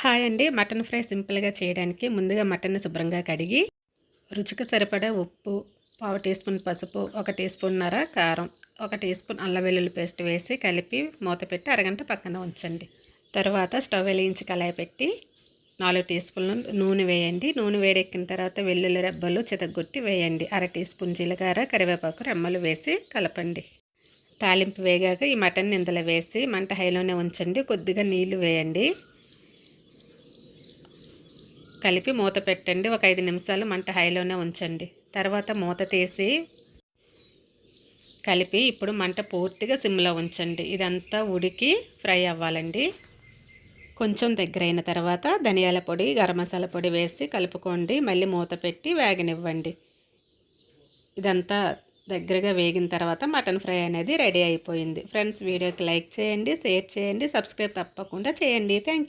Hi అండి. Mutton fry సింపుల్‌గా చేయడానికి ముందుగా మటన్‌ని శుభ్రంగా కడిగి, రుచికి సరిపడా ఉప్పు, పావు టీ స్పూన్ పసుపు, ఒక టీ స్పూన్నర కారం, ఒక టీ స్పూన్ అల్లం వెల్లుల్లి పేస్ట్ వేసి కలిపి మూత పెట్టి అరగంట పక్కన ఉంచండి. తరువాత స్టవ్ వెలిగించి కళాయి పెట్టి 4 టీ స్పూన్లు నూనె వేయండి. నూనె వేడెక్కిన తర్వాత వెల్లుల్లి రెబ్బలు చితగ్గొట్టి వేయండి. అర టీ స్పూన్ జీలకర్ర, కరివేపాకు రెమ్మలు వేసి కలపండి. తాలింపు వేగాక ఈ మటన్ని ఇందులో వేసి మంట హైలోనే ఉంచండి. కొద్దిగా నీళ్లు వేయండి. కలిపి మూత పెట్టండి. ఒక 5 నిమిషాలు మంట హైలోనే ఉంచండి. తర్వాత మూత తీసి కలిపి ఇప్పుడు మంట పూర్తిగా సిమ్లో ఉంచండి. ఇదంతా ఉడికి ఫ్రై అవ్వాలండి. కొంచెం దగ్గరైన తర్వాత ధనియాల పొడి, గరం మసాలా పొడి వేసి కలుపుకోండి. మళ్ళీ మూత పెట్టి వేగనివ్వండి. ఇదంతా దగ్గరగా వేగిన తర్వాత మటన్ ఫ్రై అనేది రెడీ అయిపోయింది. ఫ్రెండ్స్, వీడియోకి లైక్ చేయండి, షేర్ చేయండి, సబ్స్క్రైబ్ తప్పకుండా చేయండి. Thank you.